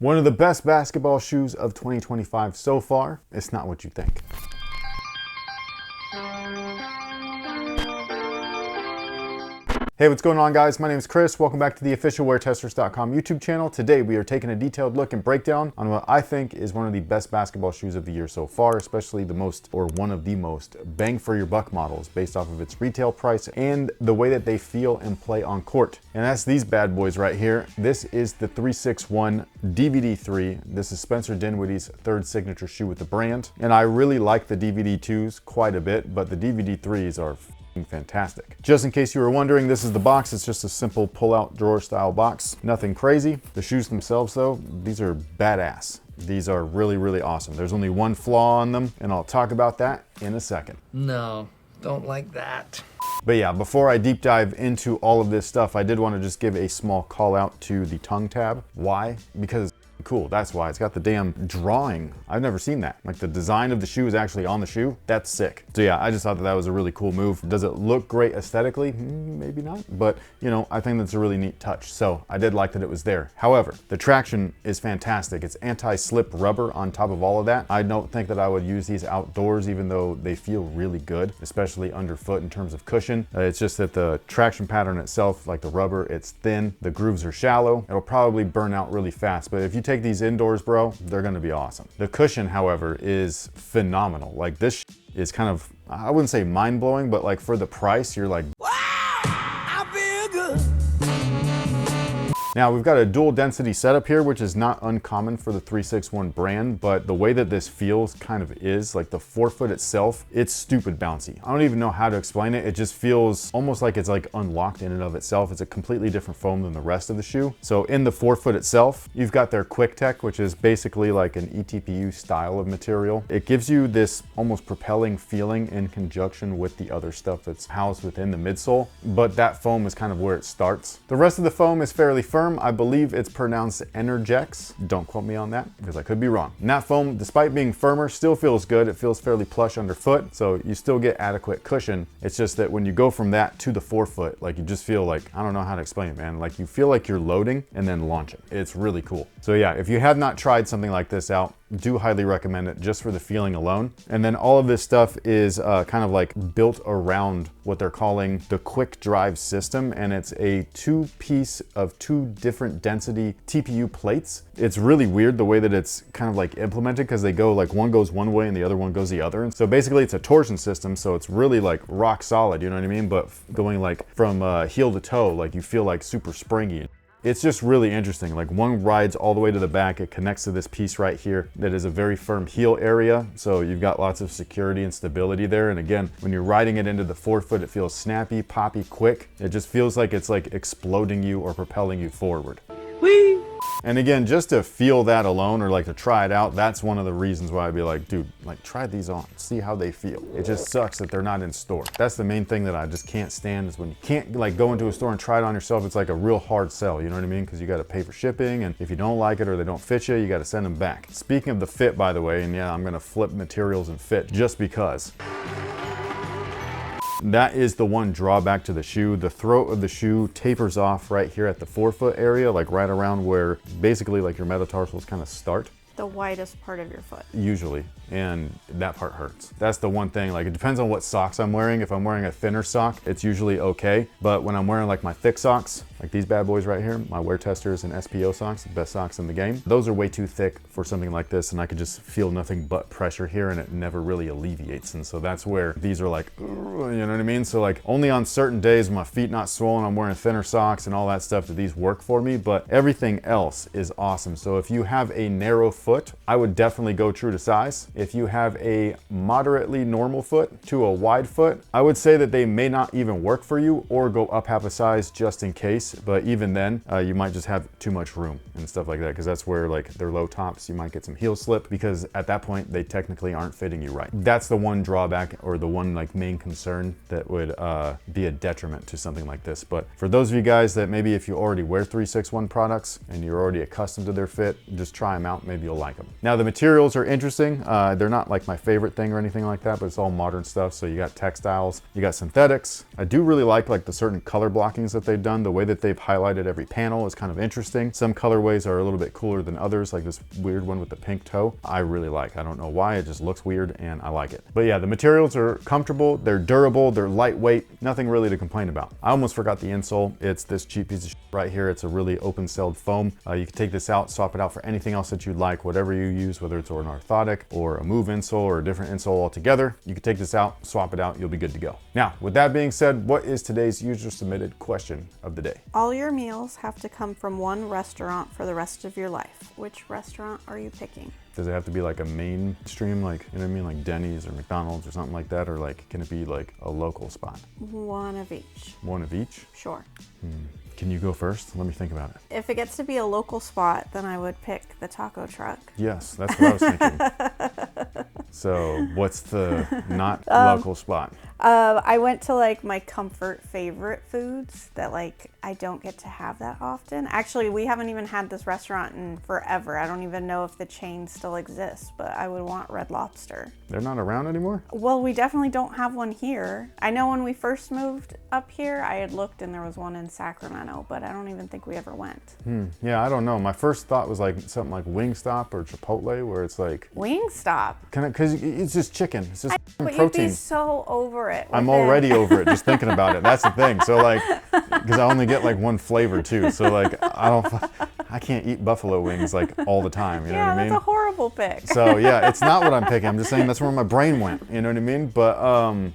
One of the best basketball shoes of 2025 so far. It's not what you think. Hey, what's going on, guys? My name is Chris. Welcome back to the official WearTesters.com YouTube channel. Today, we are taking a detailed look and breakdown on what I think is one of the best basketball shoes of the year so far, especially the most, or one of the most, bang for your buck models based off of its retail price and the way that they feel and play on court. And that's these bad boys right here. This is the 361 DVD3. This is Spencer Dinwiddie's third signature shoe with the brand. And I really like the DVD2s quite a bit, but the DVD3s are fantastic. Just in case you were wondering, this is the box. It's just a simple pull-out drawer style box. Nothing crazy. The shoes themselves though, these are badass. These are really, really awesome. There's only one flaw on them, and I'll talk about that in a second. No, don't like that. But yeah, before I deep dive into all of this stuff, I did want to just give a small call out to the tongue tab. Why? Because cool, that's why. It's got the damn drawing. I've never seen that. Like, the design of the shoe is actually on the shoe. That's sick. So yeah, I just thought that was a really cool move. Does it look great aesthetically? Maybe not, but you know, I think that's a really neat touch. So I did like that it was there. However, the traction is fantastic. It's anti-slip rubber on top of all of that. I don't think that I would use these outdoors, even though they feel really good, especially underfoot in terms of cushion. It's just that the traction pattern itself, like the rubber, it's thin. The grooves are shallow. It'll probably burn out really fast, but if you take these indoors, bro, they're gonna be awesome. The cushion, however, is phenomenal. Like, this is kind of, I wouldn't say mind-blowing, but like for the price, you're like, wow, I feel good. Now, we've got a dual density setup here, which is not uncommon for the 361 brand, but the way that this feels kind of is, like the forefoot itself, it's stupid bouncy. I don't even know how to explain it. It just feels almost like it's like unlocked in and of itself. It's a completely different foam than the rest of the shoe. So in the forefoot itself, you've got their Quick Tech, which is basically like an ETPU style of material. It gives you this almost propelling feeling in conjunction with the other stuff that's housed within the midsole, but that foam is kind of where it starts. The rest of the foam is fairly firm. I believe it's pronounced Energex. Don't quote me on that because I could be wrong. And that foam, despite being firmer, still feels good. It feels fairly plush underfoot, so you still get adequate cushion. It's just that when you go from that to the forefoot, like, you just feel like, I don't know how to explain it, man. Like, you feel like you're loading and then launching. It's really cool. So yeah, if you have not tried something like this out, do highly recommend it just for the feeling alone. And then all of this stuff is kind of like built around what they're calling the quick drive system. And it's a two-piece of two different density TPU plates. It's really weird the way that it's kind of like implemented, because they go like, one goes one way and the other one goes the other. And so basically it's a torsion system. So it's really like rock solid, you know what I mean? But going like from heel to toe, like you feel like super springy. It's just really interesting. Like, one rides all the way to the back. It connects to this piece right here that is a very firm heel area. So you've got lots of security and stability there. And again, when you're riding it into the forefoot, it feels snappy, poppy, quick. It just feels like it's like exploding you or propelling you forward. Whee! And again, just to feel that alone, or like to try it out, that's one of the reasons why I'd be like, dude, like, try these on, see how they feel. It just sucks that they're not in store. That's the main thing that I just can't stand, is when you can't like go into a store and try it on yourself. It's like a real hard sell, you know what I mean? Because you got to pay for shipping, and if you don't like it or they don't fit you, you got to send them back. Speaking of the fit, by the way, and yeah, I'm gonna flip materials and fit just because. That is the one drawback to the shoe. The throat of the shoe tapers off right here at the forefoot area, like right around where basically like your metatarsals kind of start. The widest part of your foot. Usually, and that part hurts. That's the one thing. Like, it depends on what socks I'm wearing. If I'm wearing a thinner sock, it's usually okay. But when I'm wearing like my thick socks, like these bad boys right here, my WearTesters and SPO socks, the best socks in the game, those are way too thick for something like this, and I could just feel nothing but pressure here, and it never really alleviates. And so that's where these are like, you know what I mean? So like, only on certain days when my feet not swollen, I'm wearing thinner socks and all that stuff, do these work for me, but everything else is awesome. So if you have a narrow foot, I would definitely go true to size. If you have a moderately normal foot to a wide foot, I would say that they may not even work for you, or go up half a size just in case. But even then, you might just have too much room and stuff like that, because that's where like they're low tops, you might get some heel slip, because at that point they technically aren't fitting you right. That's the one drawback, or the one like main concern that would be a detriment to something like this. But for those of you guys that maybe if you already wear 361 products and you're already accustomed to their fit, just try them out. Maybe you'll you'll like them. Now the materials are interesting. They're not like my favorite thing or anything like that, but it's all modern stuff. So you got textiles, you got synthetics. I do really like the certain color blockings that they've done. The way that they've highlighted every panel is kind of interesting. Some colorways are a little bit cooler than others, like this weird one with the pink toe. I really like. I don't know why, it just looks weird and I like it. But yeah, the materials are comfortable, they're durable, they're lightweight, nothing really to complain about. I almost forgot the insole. It's this cheap piece of shit right here. It's a really open-celled foam. You can take this out, swap it out for anything else that you'd like, whatever you use, whether it's an orthotic or a move insole or a different insole altogether. You can take this out, swap it out, you'll be good to go. Now, with that being said, what is today's user-submitted question of the day? All your meals have to come from one restaurant for the rest of your life. Which restaurant are you picking? Does it have to be like a mainstream, like, you know what I mean, like Denny's or McDonald's or something like that? Or like, can it be like a local spot? One of each. One of each? Sure. Can you go first? Let me think about it. If it gets to be a local spot, then I would pick the taco truck. Yes, that's what I was thinking. So what's the not local spot? I went to like my comfort favorite foods that like I don't get to have that often. Actually, we haven't even had this restaurant in forever. I don't even know if the chain still exists, but I would want Red Lobster. They're not around anymore? Well, we definitely don't have one here. I know when we first moved up here, I had looked and there was one in Sacramento, but I don't even think we ever went. Yeah, I don't know. My first thought was like something like Wingstop or Chipotle, where it's like Wingstop? because it's just chicken. It's just But you'd protein. be so over it. I'm within- already over it just thinking about it. That's the thing. So like, because I only get like one flavor too. So like, I can't eat buffalo wings like all the time. You know what I mean? that's a horrible pick. So yeah, it's not what I'm picking. I'm just saying that's where my brain went. You know what I mean? But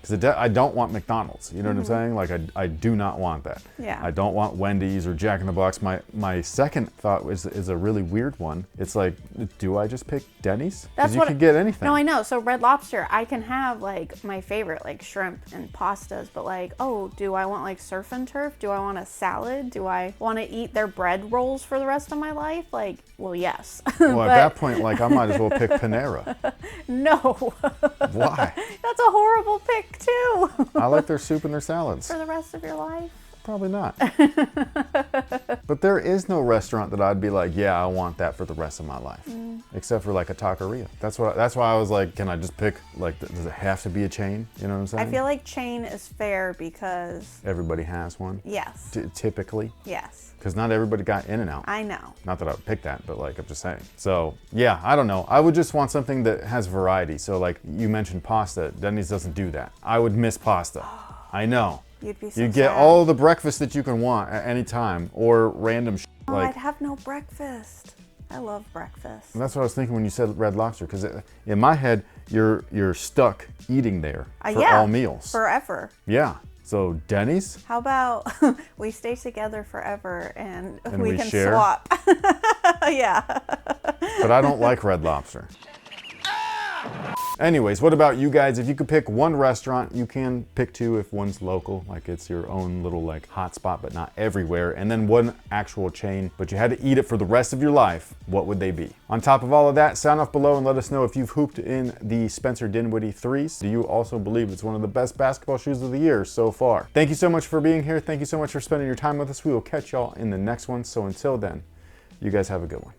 because I don't want McDonald's. You know what I'm saying? Like I do not want that. Yeah. I don't want Wendy's or Jack in the Box. My second thought is a really weird one. It's like, do I just pick Denny's? Because you can get anything. No, I know. So Red Lobster, I can have like my favorite, like shrimp and pastas, but like, oh, do I want like surf and turf? Do I want a salad? Do I want to eat their bread rolls for the rest of my life? Like, well, yes. Well, at that point, like I might as well pick Panera. No. Why? That's a horrible pick too. I like their soup and their salads. For the rest of your life? Probably not. But there is no restaurant that I'd be like, yeah, I want that for the rest of my life. Except for like a taqueria. That's why I was like, can I just pick, like, does it have to be a chain? You know what I'm saying? I feel like chain is fair because... Everybody has one. Yes. Typically. Yes. Because not everybody got In-N-Out. I know. Not that I would pick that, but like, I'm just saying. So yeah, I don't know. I would just want something that has variety. So like you mentioned pasta. Denny's doesn't do that. I would miss pasta. I know. You'd be so You get sad. all the breakfast that you can want at any time, or random Oh, like. I'd have no breakfast. I love breakfast. And that's what I was thinking when you said Red Lobster, because in my head, you're stuck eating there for Yeah, all meals. Forever. Yeah. So Denny's. How about we stay together forever and we can share? swap? Yeah. But I don't like Red Lobster. Anyways, what about you guys? If you could pick one restaurant, you can pick two if one's local, like it's your own little like hot spot, but not everywhere, and then one actual chain, but you had to eat it for the rest of your life, what would they be? On top of all of that, sound off below and let us know if you've hooped in the Spencer Dinwiddie 3s. Do you also believe it's one of the best basketball shoes of the year so far? Thank you so much for being here. Thank you so much for spending your time with us. We will catch y'all in the next one. So until then, you guys have a good one.